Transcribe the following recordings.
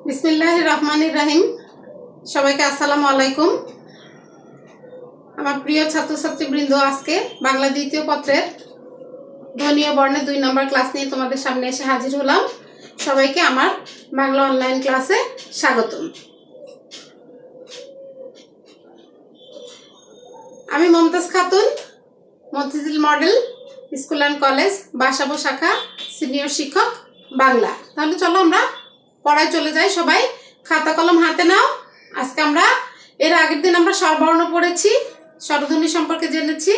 বিসমিল্লাহির রহমানির রহিম। সবাইকে আসসালামু আলাইকুম। আমার প্রিয় ছাত্রছাত্রীবৃন্দ, আজকে বাংলা দ্বিতীয় পত্রের ধ্বনি ও বর্ণের 2 নম্বর ক্লাস নিয়ে তোমাদের সামনে এসে হাজির হলাম। সবাইকে আমার বাংলা অনলাইন ক্লাসে স্বাগতম। আমি Momtaz Khatun, Motijheel model school and college Basabo শাখা সিনিয়র শিক্ষক বাংলা। তাহলে চলো আমরা পড়ায় চলে যাই। সবাই খাতা কলম হাতে নাও। আজকে আমরা এর আগের দিন আমরা স্বরবর্ণ পড়েছি, স্বরধ্বনি সম্পর্কে জেনেছি।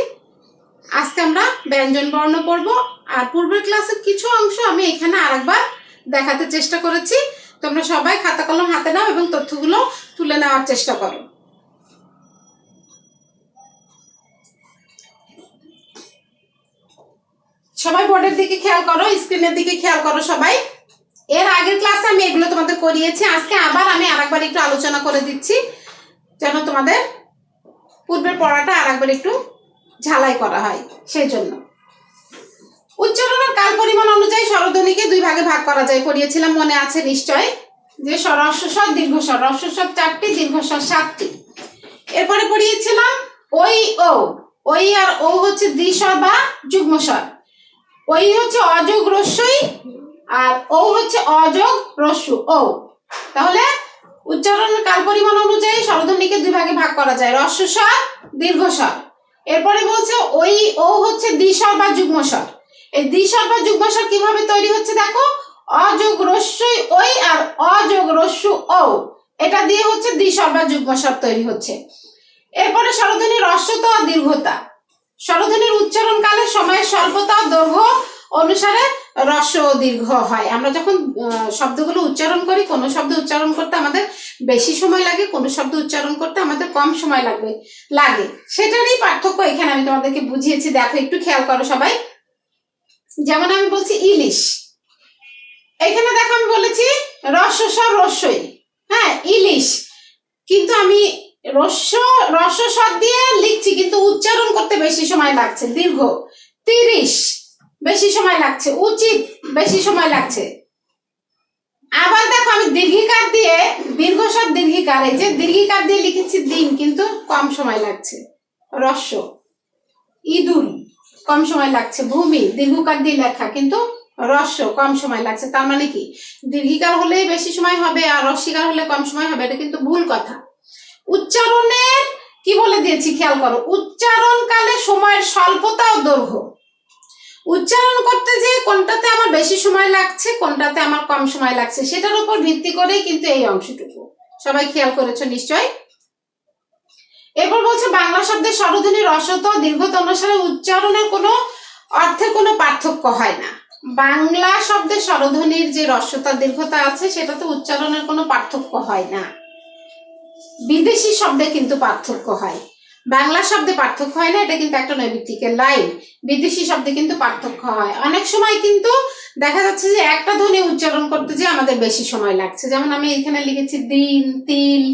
আজকে আমরা ব্যঞ্জন বর্ণ পড়ব। আর পূর্বের ক্লাসের কিছু অংশ আমি এখানে আরেকবার দেখাতে চেষ্টা করেছি। তোমরা সবাই খাতা কলম হাতে নাও এবং তথ্যগুলো তুলে নেওয়ার চেষ্টা করো। সবাই বোর্ডের দিকে খেয়াল করো, স্ক্রিনের দিকে খেয়াল করো সবাই। এর আগের ক্লাসে আমি এগুলো তোমাদের করিয়েছি। আজকে আবার আমি আরেকবার একটু আলোচনা করে দিচ্ছি, যেন তোমাদের পূর্বের পড়াটা আরেকবার একটু ঝালাই করা হয়। সেই জন্য উচ্চারণের কাল পরিমাণ অনুযায়ী স্বরধ্বনিকে 2 ভাগে ভাগ করা যায়। পড়িয়েছিলাম, মনে আছে নিশ্চয়, যে হ্রস্বস্বর দীর্ঘস্বর। হ্রস্বস্বর 4টি, দীর্ঘস্বর 7টি। এরপরে পড়িয়েছিলাম ওই ও। ওই আর ও হচ্ছে দ্বিস্বর বা যুগ্মস্বর। ওই হচ্ছে অযোগ রস্যই আর ও হচ্ছে অযোগ রস্যু ও। তাহলে উচ্চারণের কাল পরিমাণ অনুযায়ী স্বরধ্বনিকে 2 ভাগে ভাগ করা যায়, হ্রস্বস্বর দীর্ঘস্বর। এরপরে বলছে ওই ও হচ্ছে দ্বিস্বর বা যুগ্মস্বর। এই দ্বিস্বর বা যুগ্মস্বর কিভাবে তৈরি হচ্ছে দেখো, অযোগ রস্যই ওই আর অযোগ রস্যু ও, এটা দিয়ে হচ্ছে দ্বিস্বর বা যুগ্মস্বর তৈরি হচ্ছে। এরপরে স্বরধ্বনির হ্রস্বতা ও দীর্ঘতা। স্বরধ্বনির উচ্চারণ কালে সময়ের স্বল্পতা ও দৈর্ঘ্য অনুসারে হ্রস্ব ও দীর্ঘ হয়। আমরা যখন শব্দগুলো উচ্চারণ করি, কোনো শব্দ উচ্চারণ করতে আমাদের বেশি সময় লাগে, কোনো শব্দ উচ্চারণ করতে আমাদের কম সময় লাগে। সেটারই পার্থক্য এখানে আমি তোমাদেরকে বুঝিয়েছি। দেখো, একটু খেয়াল করো সবাই। যেমন আমি বলছি ইলিশ, এখানে দেখো আমি বলেছি হ্রস্বস্বর রস্যই, হ্যাঁ ইলিশ, কিন্তু আমি হ্রস্বস্বর দিয়ে লিখছি, কিন্তু উচ্চারণ করতে বেশি সময় লাগছে। দীর্ঘ 30 বেশি সময় লাগছে, উচিত বেশি সময় লাগছে। আবার দেখো আমি দীর্ঘিকার দিয়ে, দীর্ঘস্বর দীর্ঘিকার, এই যে দীর্ঘিকার দিয়ে লিখেছি দিন, কিন্তু কম সময় লাগছে। হ্রস্ব ইঁদুর কম সময় লাগছে। ভূমি দীর্ঘকার দিয়ে লেখা, কিন্তু হ্রস্ব কম সময় লাগছে। তার মানে কি, দীর্ঘিকার হলেই বেশি সময় হবে আর হ্রস্বীকার হলে কম সময় হবে, এটা কিন্তু ভুল কথা। উচ্চারণের কি বলে দিয়েছি খেয়াল করো, উচ্চারণ কালে সময়ের স্বল্পতা ও দৈর্ঘ্য। উচ্চারণ করতে যে কোনটাতে আমার বেশি সময় লাগছে, কোনটাতে আমার কম সময় লাগছে, সেটার উপর ভিত্তি করেই কিন্তু এই অংশটুকু। সবাই খেয়াল করেছো নিশ্চয়। এরপর বলছে বাংলা শব্দের স্বরধ্বনির হ্রস্বতা ও দীর্ঘতা অনুসারে উচ্চারণের কোনো অর্থে কোনো পার্থক্য হয় না। বাংলা শব্দের স্বরধ্বনির যে হ্রস্বতা দীর্ঘতা আছে, সেটাতে উচ্চারণের কোনো পার্থক্য হয় না। বিদেশি শব্দে কিন্তু পার্থক্য হয়, বাংলা শব্দে পার্থক্য হয় না। এটা কিন্তু একটা নৈবিত্তিকের লাইন। বিদেশি শব্দে কিন্তু পার্থক্য হয়। অনেক সময় কিন্তু দেখা যাচ্ছে যে একটা ধ্বনি উচ্চারণ করতে যে আমাদের বেশি সময় লাগছে। যেমন আমি এখানে লিখেছি দিন, তিল,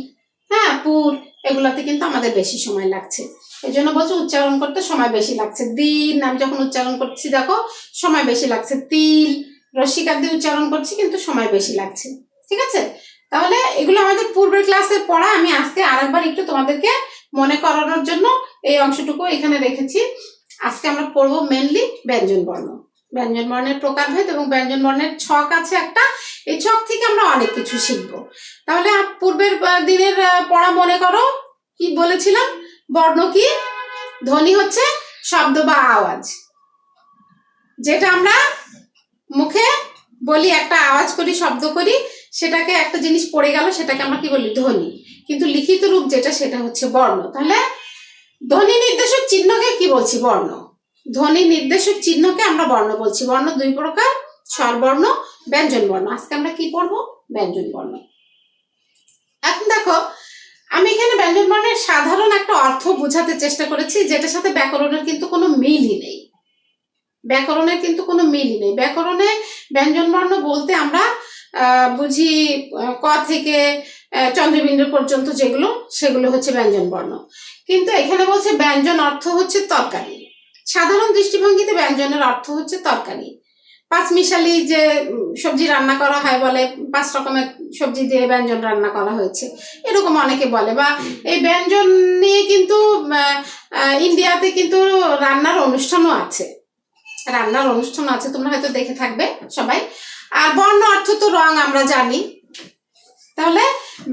হ্যাঁ পুর, এগুলাতে কিন্তু আমাদের বেশি সময় লাগছে। এই জন্য বলছে উচ্চারণ করতে সময় বেশি লাগছে। দিন আমি যখন উচ্চারণ করছি দেখো সময় বেশি লাগছে। তিল রসিকার দিয়ে উচ্চারণ করছি, কিন্তু সময় বেশি লাগছে। ঠিক আছে, তাহলে এগুলো আমাদের পূর্বের ক্লাসের পড়া। আমি আজকে আরেকবার একটু তোমাদেরকে মনে করানোর জন্য এই অংশটুকু এখানে রেখেছি। আজকে আমরা পড়বো মেনলি ব্যঞ্জন বর্ণ, ব্যঞ্জন বর্ণের প্রকারভেদ এবং ব্যঞ্জন বর্ণের ছক আছে একটা। এই ছক থেকে আমরা অনেক কিছু শিখবো। তাহলে পূর্বের দিনের পড়া মনে করো, কি বলেছিলাম? বর্ণ কি? ধ্বনি হচ্ছে শব্দ বা আওয়াজ, যেটা আমরা মুখে বলি, একটা আওয়াজ করি, শব্দ করি, সেটাকে একটা জিনিস পড়ে গেল, সেটাকে আমরা কি বলি? ধ্বনি। কিন্তু লিখিত রূপ যেটা, সেটা হচ্ছে বর্ণ। তাহলে ধ্বনি নির্দেশক চিহ্নকে কি বলছি? বর্ণ। ধ্বনি নির্দেশক চিহ্নকে আমরা বর্ণ বলছি। বর্ণ 2 প্রকার, স্বরবর্ণ, ব্যঞ্জন বর্ণ। আজকে আমরা কি পড়বো? ব্যঞ্জন বর্ণ। এখন দেখো, আমি এখানে ব্যঞ্জন বর্ণের সাধারণ একটা অর্থ বোঝাতে চেষ্টা করেছি, যেটার সাথে ব্যাকরণের কিন্তু কোনো মিলই নেই। ব্যাকরণের কিন্তু কোনো মিলই নেই। ব্যাকরণে ব্যঞ্জন বর্ণ বলতে আমরা বুঝি ক থেকে চন্দ্রবিন্দু পর্যন্ত যেগুলো, সেগুলো হচ্ছে ব্যঞ্জন বর্ণ। কিন্তু এখানে বলছে ব্যঞ্জন অর্থ হচ্ছে তরকারি। সাধারণ দৃষ্টিভঙ্গিতে ব্যঞ্জনের অর্থ হচ্ছে তরকারি। পাঁচমিশালি যে সবজি রান্না করা হয়, বলে 5 রকমের সবজি দিয়ে ব্যঞ্জন রান্না করা হয়েছে, এরকম অনেকে বলে। বা এই ব্যঞ্জন নিয়ে কিন্তু ইন্ডিয়াতে কিন্তু রান্নার অনুষ্ঠানও আছে, তোমরা হয়তো দেখে থাকবে সবাই। আর বর্ণ অর্থ তো রং আমরা জানি। তাহলে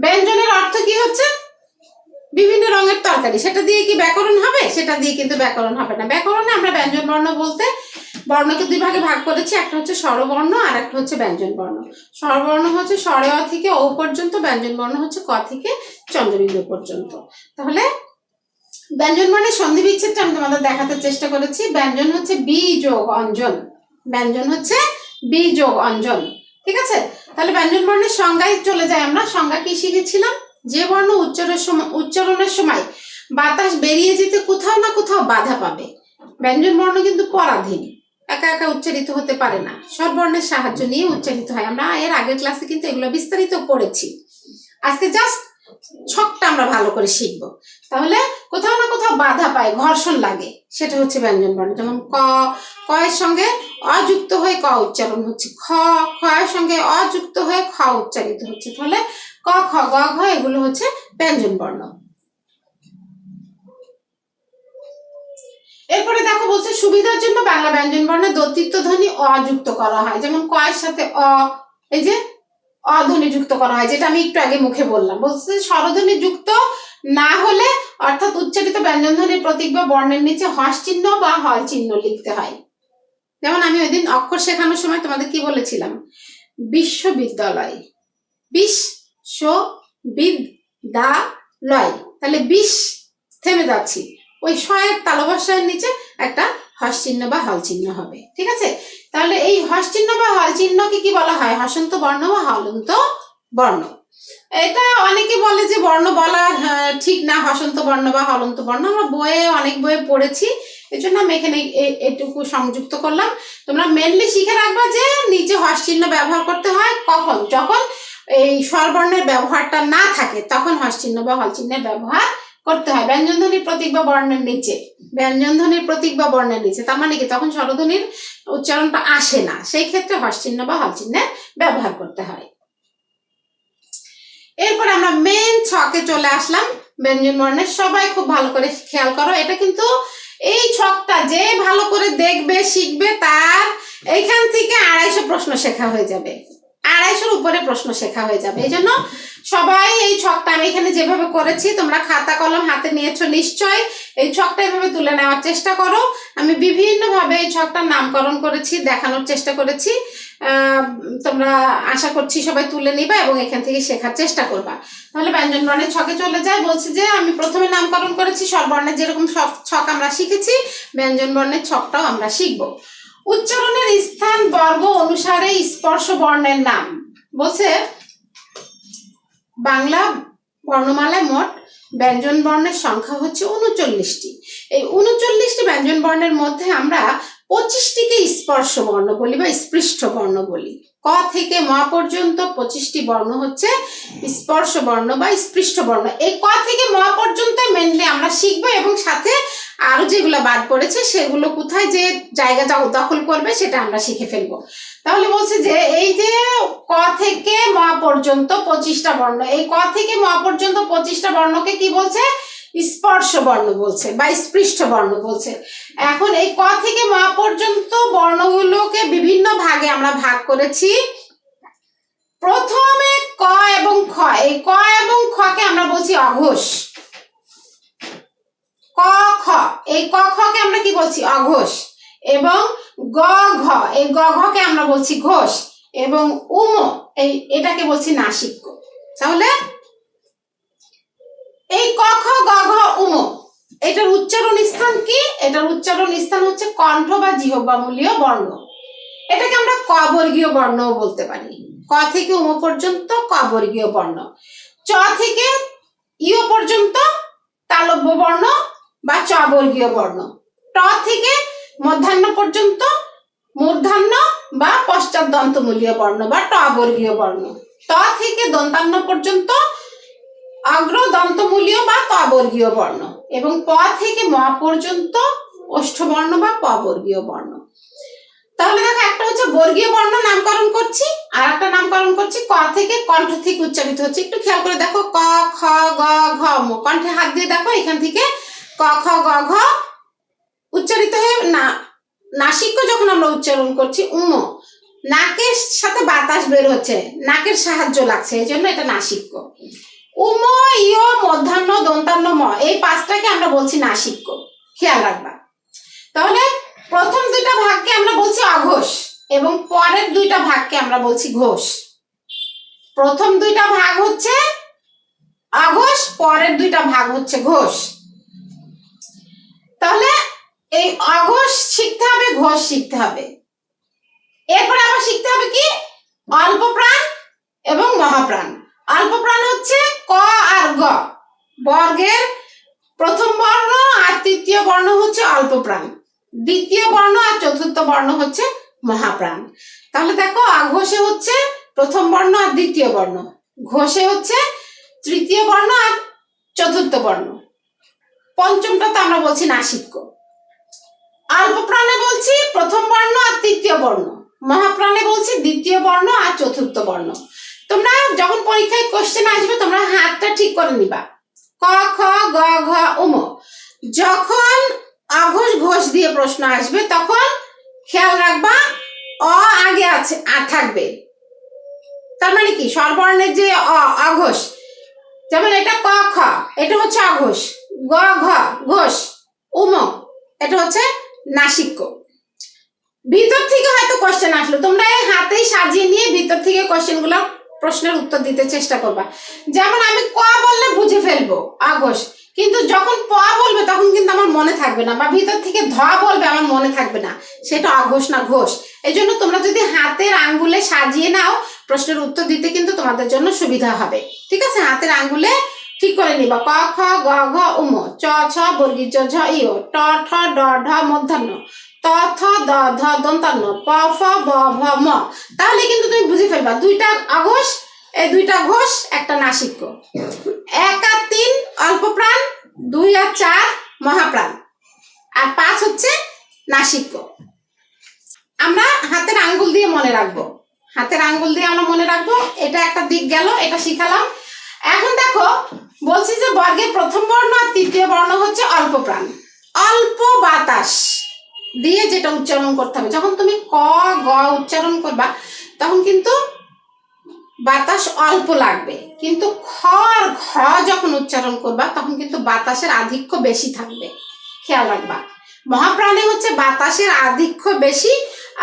ব্যঞ্জনের অর্থ কি হচ্ছে? বিভিন্ন রঙের তরকারি। সেটা দিয়ে কি ব্যাকরণ হবে? সেটা দিয়ে কিন্তু ব্যাকরণ হবে না। ব্যাকরণে আমরা ব্যঞ্জন বর্ণ বলতে বর্ণকে 2 ভাগে ভাগ করেছি, একটা হচ্ছে স্বরবর্ণ আর একটা হচ্ছে ব্যঞ্জন বর্ণ। স্বরবর্ণ হচ্ছে স্বরে অ থেকে ও পর্যন্ত, ব্যঞ্জন বর্ণ হচ্ছে ক থেকে চন্দ্রবিন্দু পর্যন্ত। তাহলে ব্যঞ্জন বর্ণের সন্ধি বিচ্ছেদটা আমি তোমাদের দেখাতে চেষ্টা করেছি। ব্যঞ্জন হচ্ছে বি যোগ অঞ্জন, ব্যঞ্জন হচ্ছে বি যোগ অঞ্জন, ঠিক আছে? তাহলে ব্যঞ্জন বর্ণের সংজ্ঞায় চলে যাই আমরা। সংজ্ঞা কি শিখেছিলাম? যে বর্ণ উচ্চারণের সময় বাতাস বেরিয়ে যেতে কোথাও না কোথাও বাধা পাবে। ব্যঞ্জন বর্ণ কিন্তু পরাধীন, একা একা উচ্চারিত হতে পারে না, স্বরবর্ণের সাহায্য নিয়ে উচ্চারিত হয়। আমরা এর আগের ক্লাসে কিন্তু এগুলো বিস্তারিত পড়েছি। আজকে জাস্ট ছকটা আমরা ভালো করে শিখবো। তাহলে কোথাও না কোথাও বাধা পায়, ঘর্ষণ লাগে, সেটা হচ্ছে ব্যঞ্জন বর্ণ। যেমন ক, ক এর সঙ্গে অযুক্ত হয়ে ক উচ্চারণ হচ্ছে। খ, খ এর সঙ্গে অযুক্ত হয়ে খ উচ্চারিত হচ্ছে। তাহলে ক, খ, গ, ঘ এগুলো হচ্ছে ব্যঞ্জন বর্ণ। এরপরে দেখো বলছে সুবিধার জন্য বাংলা ব্যঞ্জন বর্ণে দত্তিত্ব ধ্বনি অযুক্ত করা হয়। যেমন ক এর সাথে অ, এই যে অধ্বনি যুক্ত করা হয়, যেটা আমি একটু আগে মুখে বললাম। বলছে স্বরধ্বনি যুক্ত না হলে, অর্থাৎ উচ্চারিত ব্যঞ্জন ধ্বনির প্রতীক বা বর্ণের নিচে হস চিহ্ন বা হল চিহ্ন লিখতে হয়। যেমন আমি ওই দিন অক্ষর শেখানোর সময় তোমাদের কি বলেছিলাম? বিশ্ববিদ্যালয়, বিশ্ববিদ্যালয়, তাহলে বিশ থেমে যাচ্ছি, ওই শয়ের তালবস্যার নিচে একটা হস চিহ্ন বা হল চিহ্ন হবে, ঠিক আছে? তাহলে এই হস চিহ্ন বা হল চিহ্নকে কি বলা হয়? হসন্ত বর্ণ বা হলন্ত বর্ণ। এটা অনেকে বলে যে বর্ণ বলা ঠিক না, হসন্ত বর্ণ বা হলন্ত বর্ণ। আমরা অনেক বইয়ে পড়েছি, এই জন্য আমি এখানে এটুকু সংযুক্ত করলাম। তোমরা মেনলি শিখে রাখবা যে নিচে হস চিহ্ন ব্যবহার করতে হয় কখন? যখন এই স্বরবর্ণের ব্যবহারটা না থাকে, তখন হস চিহ্ন বা হল চিহ্নের ব্যবহার করতে হয়। ব্যঞ্জন ধ্বনির প্রতীক বা বর্ণের নিচে, ব্যঞ্জন ধ্বনির প্রতীক বা বর্ণের নিচে, তার মানে কি তখন স্বরধ্বনির উচ্চারণটা আসে না, সেই ক্ষেত্রে হস চিহ্ন বা হল চিহ্নের ব্যবহার করতে হয়। এরপর আমরা মেন ছকে চলে আসলাম ব্যঞ্জন বর্ণের। সবাই খুব ভালো করে খেয়াল করো, এটা কিন্তু এই ছকটা যে ভালো করে দেখবে শিখবে, তার এইখান থেকে 250 প্রশ্ন শেখা হয়ে যাবে, 250-র উপরে প্রশ্ন শেখা হয়ে যাবে। এই জন্য সবাই এই ছকটা আমি এখানে যেভাবে করেছি, তোমরা খাতা কলম হাতে নিয়েছো নিশ্চয়, এই ছকটা এভাবে তুলে নেওয়ার চেষ্টা করো। আমি বিভিন্ন ভাবে এই ছকটার নামকরণ করেছি, দেখানোর চেষ্টা করেছি। তোমরা আশা করছি সবাই তুলে নিবা এবং এখান থেকে শেখার চেষ্টা করবা। তাহলে ব্যঞ্জন বর্ণের ছকে চলে যায়। বলছি যে আমি প্রথমে নামকরণ করেছি স্বরবর্ণের, যেরকম ছক আমরা শিখেছি, ব্যঞ্জন বর্ণের ছকটাও আমরা শিখবো। উচ্চারণের স্থান বর্গ অনুসারে স্পর্শ বর্ণের নাম। বলছে বাংলা বর্ণমালায় মোট ব্যঞ্জন বর্ণের সংখ্যা হচ্ছে 39টি। এই 39টি ব্যঞ্জন বর্ণের মধ্যে আমরা 25টিকে স্পর্শ বর্ণ বলি বা স্পৃষ্ট বর্ণ বলি। ক থেকে ম পর্যন্ত 25টি বর্ণ হচ্ছে স্পর্শ বর্ণ বা স্পৃষ্ট বর্ণ। এই ক থেকে ম পর্যন্ত মেনলি আমরা শিখবো, এবং সাথে আরো যেগুলো বাদ পড়েছে সেগুলো কোথায় যে জায়গা দখল করবে সেটা আমরা শিখে ফেলবো। তাহলে বলছে যে এই যে ক থেকে ম পর্যন্ত 25টা বর্ণ, এই ক থেকে ম পর্যন্ত 25টা বর্ণকে কি বলছে? স্পর্শ বর্ণ বলছে বা স্পৃষ্ট বর্ণ বলছে। এখন এই ক থেকে ম পর্যন্ত বর্ণগুলোকে বিভিন্ন ভাগে আমরা ভাগ করেছি। প্রথমে ক এবং খ, এই ক এবং খ কে আমরা বলছি অঘোষ। ক খ, এই ক খ কে আমরা কি বলছি? অঘোষ। এবং গ ঘ, এই গ ঘ কে আমরা বলছি ঘোষ। এবং উম, এটাকে বলছি নাসিক্য। তাহলে এই ক খ গ ঘ উম, এটার উচ্চারণ স্থান কি? এটার উচ্চারণ স্থান হচ্ছে কণ্ঠ বা জিহ্বামূলীয় বর্ণ। এটাকে আমরা ক বর্গীয় বর্ণও বলতে পারি। ক থেকে উম পর্যন্ত ক বর্গীয় বর্ণ, চ থেকে ইয় পর্যন্ত তালব্য বর্ণ বা চ বর্গীয় বর্ণ, ট থেকে মধ্যাহ্ন পর্যন্ত মূর্ধান্য বা পশ্চাৎ দন্তমূলীয় বর্ণ বা ট বর্গীয় বর্ণ, ত থেকে দন্তান্ন পর্যন্ত অগ্র দন্তমূলীয় বা ত বর্গীয় বর্ণ, এবং প থেকে ম পর্যন্ত ওষ্ঠবর্ণ বা প বর্গীয় বর্ণ। তাহলে দেখো একটা হচ্ছে বর্গীয় বর্ণ নামকরণ করছি, আর একটা নামকরণ করছি ক থেকে, কণ্ঠ থেকে উচ্চারিত হচ্ছে। একটু খেয়াল করে দেখো, ক খ গ ঘ ম, কণ্ঠে হাত দিয়ে দেখো এখান থেকে ক খ গ ঘ উচ্চারিত হয়ে না, নাসিক্য যখন আমরা উচ্চারণ করছি উম, নাকের সাথে বাতাস বের হচ্ছে, নাকের সাহায্য লাগছে, এই জন্য এটা নাসিক্য। উম ইয় মধ্যাহ্ন দন্তান্ন ম, এই পাঁচটাকে আমরা বলছি নাসিক্য, খেয়াল রাখবা। তাহলে প্রথম দুইটা ভাগকে আমরা বলছি অঘোষ এবং পরের দুইটা ভাগকে আমরা বলছি ঘোষ। প্রথম দুইটা ভাগ হচ্ছে অঘোষ, পরের দুইটা ভাগ হচ্ছে ঘোষ। তাহলে এই অঘোষ শিখতে হবে, ঘোষ শিখতে হবে। এরপরে আবার শিখতে হবে কি অল্প প্রাণ এবং মহাপ্রাণ। অল্প প্রাণ হচ্ছে ক আর গ, বর্গের প্রথম বর্ণ আর তৃতীয় বর্ণ হচ্ছে অল্প প্রাণ, দ্বিতীয় বর্ণ আর চতুর্থ বর্ণ হচ্ছে মহাপ্রাণ। তাহলে দেখো আঘোষে হচ্ছে প্রথম বর্ণ আর দ্বিতীয় বর্ণ, ঘোষে হচ্ছে তৃতীয় বর্ণ আর চতুর্থ বর্ণ, পঞ্চমটাতে আমরা বলছি নাসিক্য। অল্প প্রাণে বলছি প্রথম বর্ণ আর তৃতীয় বর্ণ, মহাপ্রাণে বলছি দ্বিতীয় বর্ণ আর চতুর্থ বর্ণ। তোমরা যখন পরীক্ষায় কোশ্চেন আসবে তোমরা হাতটা ঠিক করে নিবা, ক খ গ ঘ উম, যখন অঘোষ ঘোষ দিয়ে প্রশ্ন আসবে তখন খেয়াল রাখবা অ আগে আছে থাকবে, তার মানে কি স্বরবর্ণের যে অঘোষ, যেমন এটা ক খ এটা হচ্ছে অঘোষ, গ ঘ ঘোষ, উম এটা হচ্ছে নাসিক্য। ভিতর থেকে হয়তো কোশ্চেন আসলো, তোমরা এই হাতেই সাজিয়ে নিয়ে ভিতর থেকে কোশ্চেন গুলো প্রশ্নের উত্তর দিতে চেষ্টা করবা। যেমন আমি ক বললে বুঝে ফেলবো অঘোষ, কিন্তু যখন প বলবে তখন কিন্তু আমার মনে থাকবে না, বা ভিতর থেকে ধ বলবে আমার মনে থাকবে না, সেটা অঘোষ না ঘোষ। এই জন্য তোমরা যদি হাতের আঙ্গুলে সাজিয়ে নাও প্রশ্নের উত্তর দিতে কিন্তু তোমাদের জন্য সুবিধা হবে। ঠিক আছে, হাতের আঙ্গুলে ঠিক করে নিবা, ক খ গ ঘ উম, চ ছ বর্গীয় জ ঝ ইয়, ট ঠ ড ঢ মধ্যাহ্ন, ত থ দ ধ দন্তান্ন, প ফ ব ভ ম। তাহলে কিন্তু তুমি বুঝে ফেলবা দুইটা অঘোষ, এই দুইটা ঘোষ, একটা নাসিক্য। 1 আর 3 অল্প প্রাণ, 2 আর 4 মহাপ্রাণ, আর 5 হচ্ছে নাসিক্য। আমরা হাতের আঙ্গুল দিয়ে মনে রাখবো, হাতের আঙ্গুল দিয়ে আমরা মনে রাখবো। এটা একটা দিক গেল, এটা শিখালাম। এখন দেখো বলছি যে বর্গের প্রথম বর্ণ আর তৃতীয় বর্ণ হচ্ছে অল্প প্রাণ। অল্প বাতাস দিয়ে যেটা উচ্চারণ করতে হবে, যখন তুমি ক গ উচ্চারণ করবা তখন কিন্তু বাতাস অল্প লাগবে, কিন্তু খ আর ঘ যখন উচ্চারণ করবা তখন কিন্তু বাতাসের আধিক্য বেশি থাকবে, খেয়াল রাখবা। মহাপ্রাণে হচ্ছে বাতাসের আধিক্য বেশি,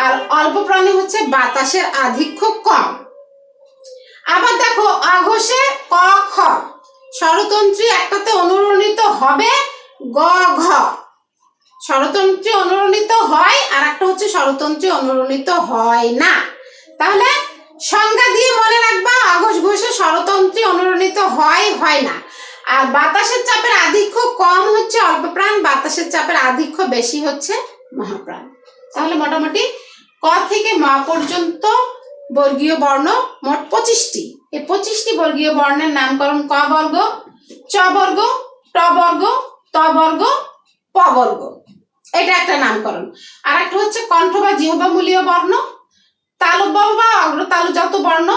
আর অল্প প্রাণে হচ্ছে বাতাসের আধিক্য কম। আবার দেখো অঘোষে ক খ স্বরতন্ত্রী একটাতে অনুরণিত হবে, গ ঘ স্বরতন্ত্রী অনুরণিত হয়, আর একটা হচ্ছে স্বরতন্ত্রী অনুরণিত হয় না। তাহলে সংজ্ঞা দিয়ে মনে রাখবা অঘোষ ঘোষে স্বরতন্ত্রী অনুরণিত হয় হয় না। আর বাতাসের চাপের আধিক্য কম হচ্ছে অল্প প্রাণ, বাতাসের চাপের আধিক্য বেশি হচ্ছে মহাপ্রাণ। তাহলে মোটামুটি ক থেকে ম পর্যন্ত বর্গীয় বর্ণ মোট 25টি। এই 25টি বর্গীয় বর্ণের নামকরণ ক বর্গ, চ বর্গ, ট বর্গ, ত বর্গ, প বর্গ, এটা একটা নামকরণ। আর একটা হচ্ছে কণ্ঠ বা জিহ্বামূলীয় বর্ণ, তালব্য বা অগ্রতালুজাত বর্ণ,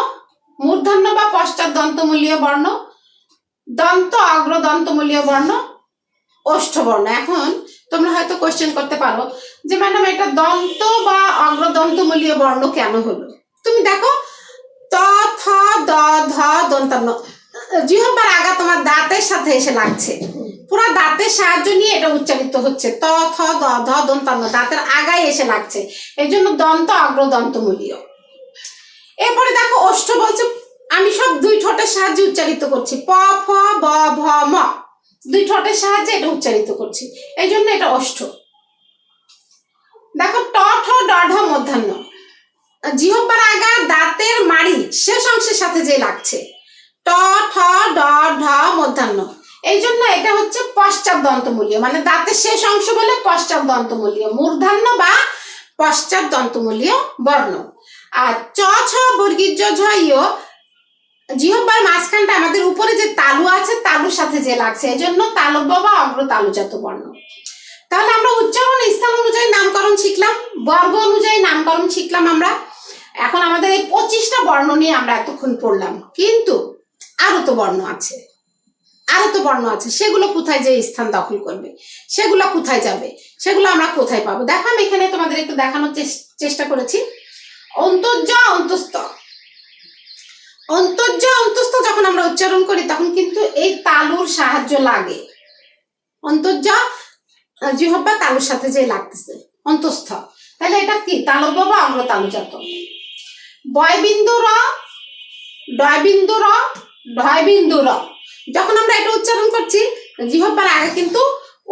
মূর্ধন্য বা পশ্চাৎ দন্তমূলীয় বর্ণ, দন্ত অগ্রদন্তমূলীয় বর্ণ, ওষ্ঠবর্ণ। এখন তোমরা হয়তো কোশ্চেন করতে পারো যে ম্যাডাম এটা দন্ত বা অগ্রদন্তমূলীয় বর্ণ কেন হলো? তুমি দেখো ত থ দ ধ দন্তান্ন, জিহ্বার আগা তোমার দাঁতের সাথে এসে লাগছে, পুরো দাঁতের সাহায্য নিয়ে এটা উচ্চারিত হচ্ছে, ত থ দ ধ দন্তান্ন, দাঁতের আগায় এসে লাগছে, এই জন্য দন্ত অগ্রদন্তমূলীয়। এরপরে দেখো ওষ্ঠ বলছে আমি সব দুই ঠোঁটের সাহায্যে উচ্চারিত করছি, প ফ ব ভ ম, দুই ঠোঁটের সাহায্যে এটা উচ্চারিত করছি, এই জন্য এটা ওষ্ঠ। দেখো ট ঠ ড ঢ মধ্যাহ্ন, জিহ্বার আগা দাঁতের মাড়ি শেষ অংশের সাথে যে লাগছে, ট ঠ ড ঢ মধ্যাহ্ন, এই জন্য এটা হচ্ছে পশ্চাৎ দন্তমূলীয়, মানে দাঁতের শেষ অংশ বলে পশ্চাৎ দন্তমূলীয়, মূর্ধন্য বা পশ্চাৎ দন্তমূলীয় বর্ণ। আর চ ছ বর্গীয় জ ঝ ইয়, জিহ্বার মাঝখানটা আমাদের উপরে যে তালু আছে তালুর সাথে যে লাগছে, এই জন্য তালব্য বা অগ্রতালুজাত বর্ণ। তাহলে আমরা উচ্চারণ স্থান অনুযায়ী নামকরণ শিখলাম, বর্গ অনুযায়ী নামকরণ শিখলাম আমরা। এখন আমাদের এই 25টা বর্ণ নিয়ে আমরা এতক্ষণ পড়লাম, কিন্তু আরো তো বর্ণ আছে, সেগুলো কোথায় যে স্থান দখল করবে, সেগুলো কোথায় যাবে, সেগুলো আমরা কোথায় পাবো? দেখো আমি এখানে তোমাদের একটু দেখানোর চেষ্টা করেছি। অন্তর্জ অন্তস্থ, অন্তর্জ অন্তস্থ যখন আমরা উচ্চারণ করি তখন কিন্তু এই তালুর সাহায্য লাগে। অন্তর্জ জিহ্বা তালুর সাথে যে লাগতেছে অন্তস্থ, তাহলে এটা কি তালব্য বা অগ্র তালুজাত। বয়বিন্দু র, ডয়বিন্দু র, ঢয়বিন্দু র, যখন আমরা এটা উচ্চারণ করছি জিহ্বার আগে কিন্তু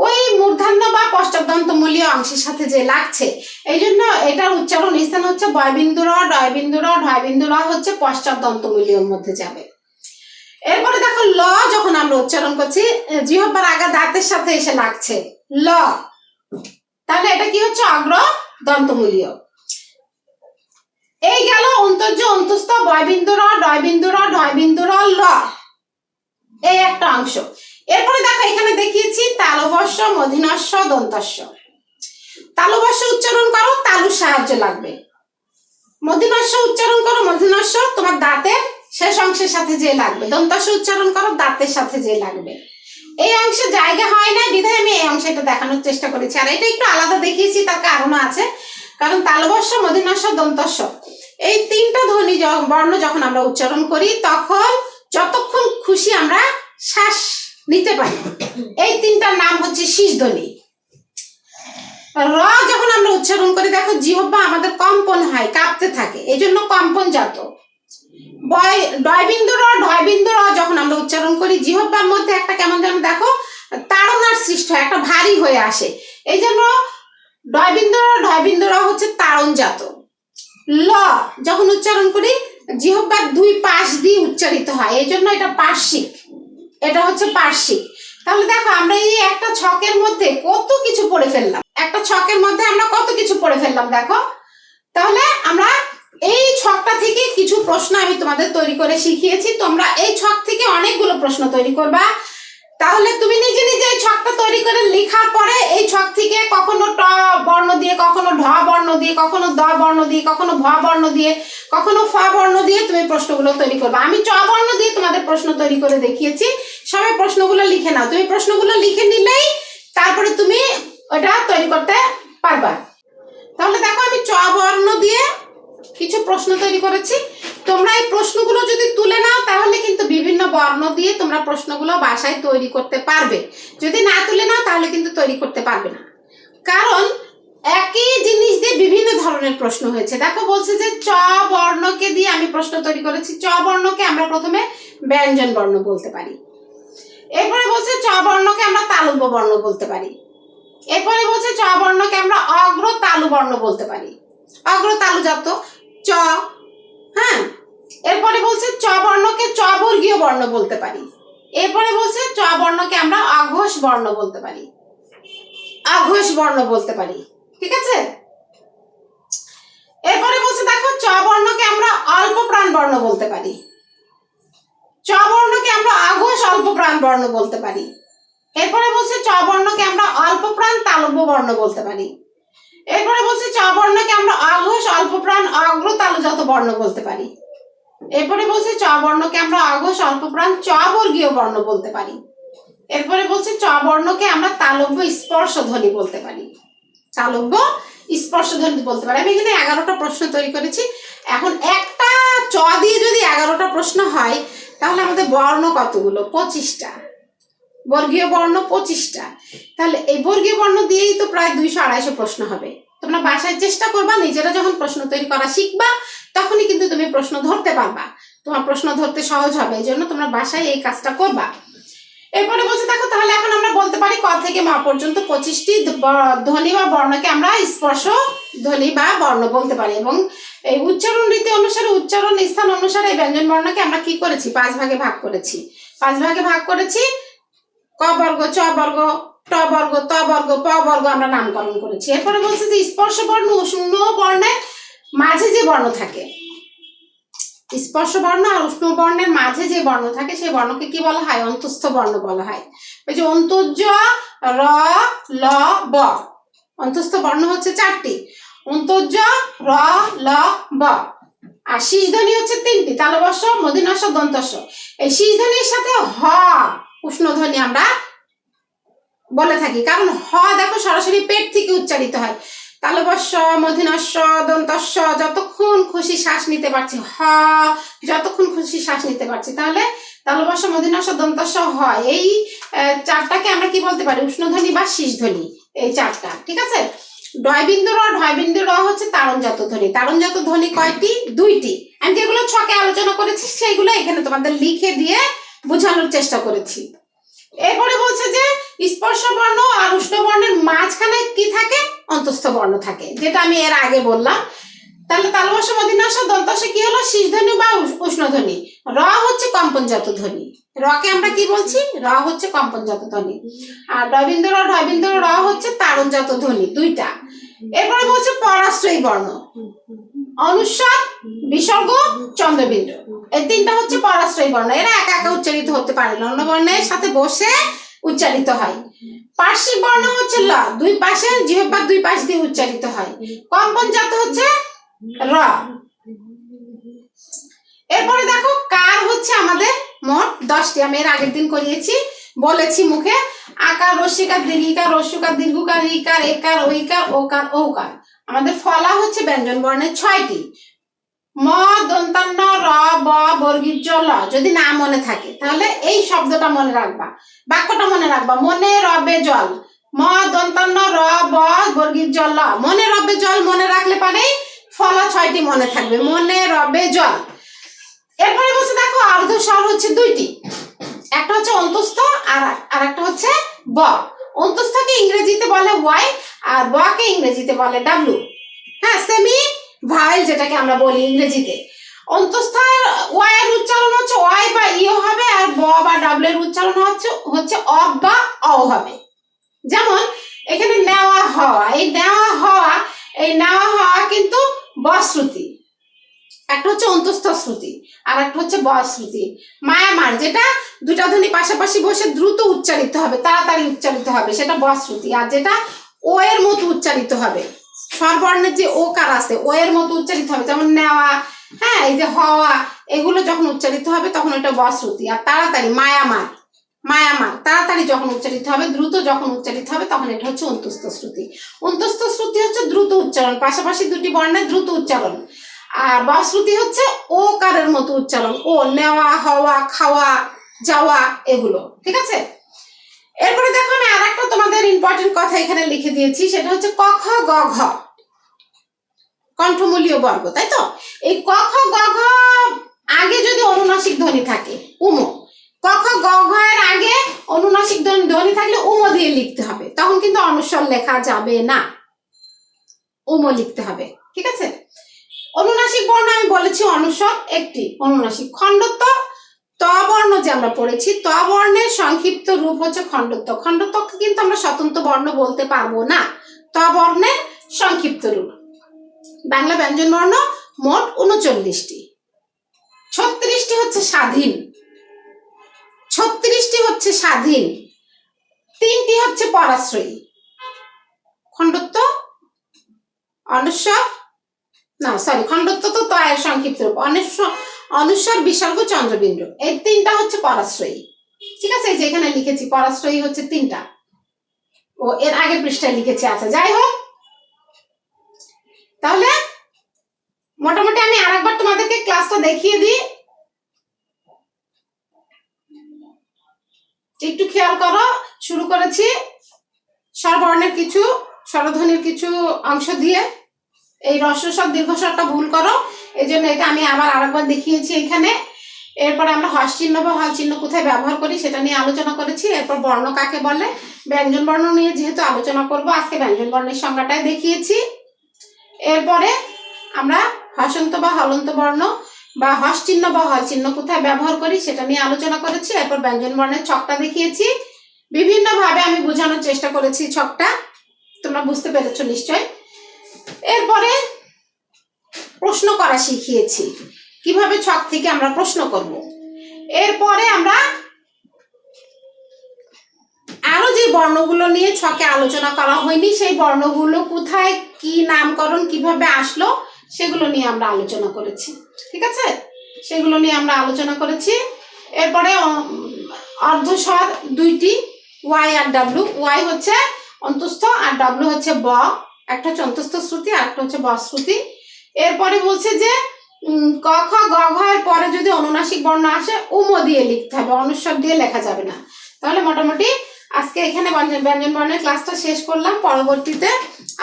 ওই মূর্ধন্য বা পশ্চাৎদন্তমূলীয় অংশের সাথে যে লাগছে, এই জন্য এটার উচ্চারণ স্থান হচ্ছে বয়বিন্দু র, ডয়বিন্দু র, ঢয়বিন্দু র হচ্ছে পশ্চাৎদন্তমূলীয়র মধ্যে যাবে। এরপরে দেখো ল যখন আমরা উচ্চারণ করছি জিহ্বার আগে দাঁতের সাথে এসে লাগছে ল, তাহলে এটা কি হচ্ছে অগ্র দন্তমূলীয়। এই গেল অন্তর্জ অন্তস্থ বয়বিন্দু র, ডয়বিন্দু র, ঢয়বিন্দু র, ল, এই একটা অংশ। এরপরে দেখো এখানে দেখিয়েছি তালবস্য, মূর্ধন্যস্য, দন্তস্য। তালবস্য উচ্চারণ করো, তালুর সাহায্য লাগবে। মূর্ধন্যস্য উচ্চারণ করো, মূর্ধন্যস্য তোমার দাঁতের শেষ অংশের সাথে যে লাগবে। দন্তস্য উচ্চারণ করো, দাঁতের সাথে যে লাগবে। এই অংশে জায়গা হয় না বিধায় আমি এই অংশটা দেখানোর চেষ্টা করেছি, আর এটা একটু আলাদা দেখিয়েছি, তার কারণ আছে। কারণ তালবস্য, মূর্ধন্যস্য, দন্তস্য এই তিনটা ধ্বনি বর্ণ যখন আমরা উচ্চারণ করি তখন যতক্ষণ খুশি আমরা শ্বাস নিতে পারি। এই তিনটার নাম হচ্ছে শীষ ধ্বনি। র যখন আমরা উচ্চারণ করি দেখো জিহ্বা আমাদের কম্পন হয়, কাঁপতে থাকে, এই জন্য কম্পন জাত। ডয়বিন্দু র, ঢয়বিন্দু র যখন আমরা উচ্চারণ করি জিহ্বার মধ্যে একটা কেমন যেন দেখো তাড়নার সৃষ্টি হয়, একটা ভারী হয়ে আসে, এই জন্য ডয়বিন্দু র, ঢয়বিন্দু র হচ্ছে তাড়ন জাত। ল যখন উচ্চারণ করি জিহ্বার দুই পাশ দিয়ে উচ্চারিত হয়, এই জন্য এটা পার্শ্বিক, এটা হচ্ছে পার্শ্বিক। তাহলে দেখো আমরা এই একটা ছকের মধ্যে কত কিছু পড়ে ফেললাম, একটা ছকের মধ্যে আমরা কত কিছু পড়ে ফেললাম দেখো। তাহলে আমরা এই ছকটা থেকে কিছু প্রশ্ন আমি তোমাদের তৈরি করে শিখিয়েছি, তোমরা এই ছক থেকে অনেকগুলো প্রশ্ন তৈরি করবা। তাহলে তুমি নিজে নিজে এই ছকটা তৈরি করে লেখার পরে এই ছক থেকে কখনো ট বর্ণ দিয়ে, কখনো ঢ বর্ণ দিয়ে, কখনো দ বর্ণ দিয়ে, কখনো ভ বর্ণ দিয়ে, কখনো ফ বর্ণ দিয়ে তুমি প্রশ্নগুলো তৈরি করবে। আমি চ বর্ণ দিয়ে তোমাদের প্রশ্ন তৈরি করে দেখিয়েছি, সবাই প্রশ্নগুলো লিখে নাও। তুমি প্রশ্নগুলো লিখে নিলেই তারপরে তুমি ওটা তৈরি করতে পারবা। তাহলে দেখো আমি চ বর্ণ দিয়ে কিছু প্রশ্ন তৈরি করেছি, তোমরা এই প্রশ্নগুলো যদি তুলে নাও তাহলে কিন্তু বিভিন্ন বর্ণ দিয়ে তোমরা প্রশ্নগুলো বাসায় তৈরি করতে পারবে। যদি না তুলে নাও তাহলে কিন্তু তৈরি করতে পারবে না, কারণ একই জিনিস দিয়ে বিভিন্ন ধরনের প্রশ্ন হয়েছে। দেখো বলছে যে চ বর্ণকে দিয়ে আমি প্রশ্ন তৈরি করেছি, চ বর্ণকে আমরা প্রথমে ব্যঞ্জন বর্ণ বলতে পারি, এরপরে বলছে চ বর্ণকে আমরা তালব্য বর্ণ বলতে পারি, এরপরে বলছে চ বর্ণকে আমরা অগ্র তালু বর্ণ বলতে পারি, অগ্র তালুজাত চ। হ্যাঁ, এরপরে বলছে চ বর্ণকে চ বর্গীয় বর্ণ বলতে পারি, এরপরে বলছে চ বর্ণকে আমরা অঘোষ বর্ণ বলতে পারি, অঘোষ বর্ণ বলতে পারি, ঠিক আছে। এরপরে বলছে দেখো চ বর্ণকে আমরা অল্প প্রাণ বর্ণ বলতে পারি, চ বর্ণকে আমরা অঘোষ অল্প প্রাণ বর্ণ বলতে পারি, এরপরে বলছে চ বর্ণকে আমরা অল্প প্রাণ তালব্য বর্ণ বলতে পারি, এরপরে বলছে চ বর্ণকে আমরা অঘোষ অল্প প্রাণ অগ্র তালুজাত বর্ণ বলতে পারি, এরপরে বলছে চ বর্ণকে আমরা অঘোষ অল্প প্রাণ চ বর্গীয় বর্ণ বলতে পারি, এরপরে বলছে চ বর্ণকে আমরা তালব্য স্পর্শ ধ্বনি বলতে পারি, তালব্য স্পর্শ ধ্বনি বলতে পারি। আমি এখানে 11টা প্রশ্ন তৈরি করেছি। এখন একটা চ দিয়ে যদি 11টা প্রশ্ন হয় তাহলে আমাদের বর্ণ কতগুলো? 25টা, বর্গীয় বর্ণ 25টা। তাহলে এই বর্গীয় বর্ণ দিয়েই তো প্রায় 200-250 প্রশ্ন হবে। তোমরা বাসায় চেষ্টা করবা, নিজেরা যখন প্রশ্ন তৈরি করা শিখবা তখনই কিন্তু তুমি প্রশ্ন ধরতে পারবা, তোমার প্রশ্ন ধরতে সহজ হবে, এই জন্য তোমরা বাসায় এই কাজটা করবা। এরপরে বলছে দেখো তাহলে এখন আমরা বলতে পারি ক থেকে ম পর্যন্ত 25টি ধ্বনি বা বর্ণকে আমরা স্পর্শ ধ্বনি বা বর্ণ বলতে পারি, এবং এই উচ্চারণ রীতি অনুসারে, উচ্চারণ স্থান অনুসারে এই ব্যঞ্জন বর্ণকে আমরা কি করেছি? 5 ভাগে ভাগ করেছি, 5 ভাগে ভাগ করেছি। ক বর্গ, চ বর্গ, ট বর্গ, ত বর্গ, প বর্গ আমরা নামকরণ করেছি। এরপরে বলছে যে স্পর্শ বর্ণ ও শূন্য বর্ণের মাঝে যে বর্ণ থাকে, স্পর্শ বর্ণ আর উষ্ণ বর্ণের মাঝে যে বর্ণ থাকে সেই বর্ণকে কি বলা হয়? অন্তঃস্থ বর্ণ বলা হয়। ওই যে অন্তর্জ, র, ল, ব, অন্তঃস্থ বর্ণ হচ্ছে 4টি, অন্তর্জ, র, ল, ব। আর শীষ ধ্বনি হচ্ছে 3টি, তালব্য, মূর্ধন্য, দন্তস্ব। এই শীষ ধ্বনির সাথে হ উষ্ণ ধ্বনি আমরা বলে থাকি, কারণ হ দেখো সরাসরি পেট থেকে উচ্চারিত হয়। তালব্য, মূর্ধন্য, দন্তস্ব, যতক্ষণ খুশি শ্বাস নিতে পারছি, হ যতক্ষণ খুশি শ্বাস নিতে পারছি, তাহলে তালব্য, মূর্ধন্য, দন্তস্ব হয়। এই 4টাকে আমরা কি বলতে পারি? উষ্ণধ্বনি বা শীষ ধ্বনি, এই 4টা। ঠিক আছে। ঢয়বিন্দু র, ঢয়বিন্দু র হচ্ছে তাড়নজাত ধ্বনি। তাড়নজাত ধ্বনি কয়টি? 2টি। আমি যেগুলো ছকে আলোচনা করেছি সেইগুলো এখানে তোমাদের লিখে দিয়ে বোঝানোর চেষ্টা করেছি। এরপরে বলছে যে স্পর্শ বর্ণ আর উষ্ণ বর্ণের মাঝখানে কি থাকে? অন্তঃস্থ বর্ণ থাকে, যেটা আমি এর আগে বললাম। তাহলে তালব্য, মূর্ধন্য, দন্তস্ব কি হলো? শীষ ধ্বনি বা উষ্ণ ধ্বনি। র হচ্ছে কম্পনজাত ধ্বনি। রকে আমরা কি বলছি? র হচ্ছে কম্পনজাত ধ্বনি। আর ঢয়বিন্দু র, ঢয়বিন্দু র হচ্ছে তাড়নজাত ধ্বনি, 2টা। এরপরে বলছে পরাশ্রয়ী বর্ণ, অনুস্বার, বিসর্গ, চন্দ্রবিন্দু। এই 3টা হচ্ছে পরাশ্রয়ী বর্ণ। এরা একা একা উচ্চারিত হতে পারে না, অন্য বর্ণের সাথে বসে উচ্চারিত হয়। পার্শ্বিক বর্ণ হচ্ছে ল, 2 পাশে জিহ্বার 2 পাশ দিয়ে উচ্চারিত হয়। কম্পনজাত হচ্ছে র। এরপরে দেখো কার হচ্ছে আমাদের মোট 10টি। আমি এর আগের দিন করিয়েছি, বলেছি মুখে। আকার, রস্যিকার, দীর্ঘিকার, রস্যকার, দীর্ঘকার, ইকার, একার, ঐকার, ওকার, ঔকার। আমাদের ফলা হচ্ছে ব্যঞ্জন বর্ণের 6টি। ম, দন্তান্ন, র, ব, বর্গীয় ল। যদি না মনে থাকে তাহলে এই শব্দটা মনে রাখবা, বাক্যটা মনে রাখবা। মনে রবে জল, ম, দন্তান্ন, র, ব, বর্গীয় ল। মনে রবে জল মনে রাখলে পারেই ফলা 6টি মনে থাকবে। মনে রবে জল। এরপরে বলছে দেখো অর্ধস্বর হচ্ছে 2টি, একটা হচ্ছে অন্তঃস্থ আর একটা হচ্ছে ব। অন্তঃস্থকে ইংরেজিতে বলে ওয়াই আর বকে ইংরেজিতে বলে ডাব্লু। হ্যাঁ, সেমি ভাওয়েল যেটাকে আমরা বলি ইংরেজিতে। অন্তঃস্থ ওয়াই এর উচ্চারণ হচ্ছে ওয়াই বা ইও হবে, আর ব বা ডাব্লু এর উচ্চারণ হচ্ছে অ বা অ হবে। যেমন এখানে নেওয়া হওয়া, এই নেওয়া হওয়া কিন্তু বশ্রুতি। একটা হচ্ছে অন্তঃস্থ শ্রুতি আর একটা হচ্ছে বশ্রুতি। মায়ামার, যেটা 2টা ধ্বনি পাশাপাশি বসে দ্রুত উচ্চারিত হবে, তাড়াতাড়ি উচ্চারিত হবে, সেটা বশ্রুতি। আর যেটা ও এর মতো উচ্চারিত হবে, স্বরবর্ণের যে ওকার আছে ও এর মতো উচ্চারিত হবে, যেমন নেওয়া, হ্যাঁ, এই যে হওয়া, এগুলো যখন উচ্চারিত হবে তখন এটা বশ্রুতি। আর তাড়াতাড়ি মায়ামার তাড়াতাড়ি যখন উচ্চারিত হবে, দ্রুত যখন উচ্চারিত হবে, তখন এটা হচ্ছে অন্তঃস্থ শ্রুতি। অন্তঃস্থ শ্রুতি হচ্ছে দ্রুত উচ্চারণ, পাশাপাশি 2টি বর্ণের দ্রুত উচ্চারণ। আর বশ্রুতি হচ্ছে ওকারের মতো উচ্চারণ, ও, নেওয়া, হওয়া, খাওয়া, যাওয়া, এগুলো। ঠিক আছে। এরপরে দেখো আমি আর একটা তোমাদের ইম্পর্টেন্ট কথা এখানে লিখে দিয়েছি, সেটা হচ্ছে ক, খ, গ, ঘ, কণ্ঠমূলীয় বর্গ, তাই তো? এই ক, খ, গ, ঘ আগে যদি অনুনাসিক ধ্বনি থাকে উমো, ক, খ, গ, ঘ এর আগে অনুনাসিক ধ্বনি থাকলে উমো দিয়ে লিখতে হবে, তখন কিন্তু অনুস্বর লেখা যাবে না, উমো লিখতে হবে। ঠিক আছে। অনুনাসিক বর্ণ আমি বলেছি অনুস্বর একটি, অনুনাসিক। খণ্ডত্ব, ত বর্ণ যে আমরা পড়েছি, ত বর্ণের সংক্ষিপ্ত রূপ হচ্ছে খণ্ডত্ব। খণ্ডত্বকে কিন্তু আমরা স্বতন্ত্র বর্ণ বলতে পারবো না, ত বর্ণের সংক্ষিপ্ত রূপ। বাংলা ব্যঞ্জন বর্ণ মোট 39টি, 36টি হচ্ছে স্বাধীন, 3টি হচ্ছে পরাশ্রয়ী। খণ্ডত্ব, অনুস্বর, না সরি, খণ্ডত্ব তো ত এর সংক্ষিপ্ত রূপ, অনুস্বর, বিসর্গ, চন্দ্রবিন্দু, এই 3টা হচ্ছে পরাশ্রয়ী। ঠিক আছে, যেখানে লিখেছি পরাশ্রয়ী হচ্ছে 3টা, ও এর আগের পৃষ্ঠায় লিখেছি। আচ্ছা, যাই হোক, তাহলে মোটামুটি আমি আরেকবার তোমাদেরকে ক্লাসটা দেখিয়ে দিই, একটু খেয়াল করো। শুরু করেছি স্বরবর্ণের কিছু, স্বরধ্বনির কিছু অংশ দিয়ে। এই হ্রস্ব দীর্ঘস্বরটা ভুল করো, এই জন্য এটা আমি আবার আরেকবার দেখিয়েছি এখানে। এরপরে আমরা হ্রস্ব চিহ্ন বা হল চিহ্ন কোথায় ব্যবহার করি সেটা নিয়ে আলোচনা করেছি। এরপর বর্ণ কাকে বলে, ব্যঞ্জন বর্ণ নিয়ে যেহেতু আলোচনা করব, আজকে ব্যঞ্জন বর্ণের সংজ্ঞাটাই দেখিয়েছি। এরপরে আমরা হসন্ত বা হলন্ত বর্ণ বা হ্রস্ব চিহ্ন বা হল চিহ্ন কোথায় ব্যবহার করি সেটা নিয়ে আলোচনা করেছি। এরপর ব্যঞ্জন বর্ণের ছকটা দেখিয়েছি, বিভিন্ন ভাবে আমি বোঝানোর চেষ্টা করেছি ছকটা, তোমরা বুঝতে পেরেছো নিশ্চয়। এরপরে প্রশ্ন করা শিখিয়েছি, কিভাবে ছক থেকে আমরা প্রশ্ন করব। এরপরে আমরা আরো যে বর্ণগুলো নিয়ে ছকে আলোচনা করা হয়নি, সেই বর্ণগুলো কোথায় কি নামকরণ কিভাবে আসলো সেগুলো নিয়ে আমরা আলোচনা করেছি। ঠিক আছে, সেগুলো নিয়ে আমরা আলোচনা করেছি। এরপরে অর্ধস্বর দুইটি, ওয়াই আর ডাব্লু। ওয়াই হচ্ছে অন্তস্থ আর ডাব্লু হচ্ছে ব, একটা হচ্ছে অন্তস্থ শ্রুতি আর একটা হচ্ছে ব শ্রুতি। এরপরে বলছে যে ক খ গ ঘ এর পরে যদি অনুনাসিক বর্ণ আসে উম দিয়ে লিখতে হবে, অনুস্বর দিয়ে লেখা যাবে না। তাহলে মোটামুটি আজকে এখানে ব্যঞ্জন বর্ণের ক্লাসটা শেষ করলাম। পরবর্তীতে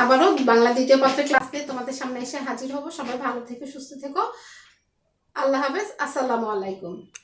আবারও বাংলা দ্বিতীয় পত্রের ক্লাস নিয়ে তোমাদের সামনে এসে হাজির হব। সবাই ভালো থেকো, সুস্থ থেকো। আল্লাহ হাফেজ, আসসালামু আলাইকুম।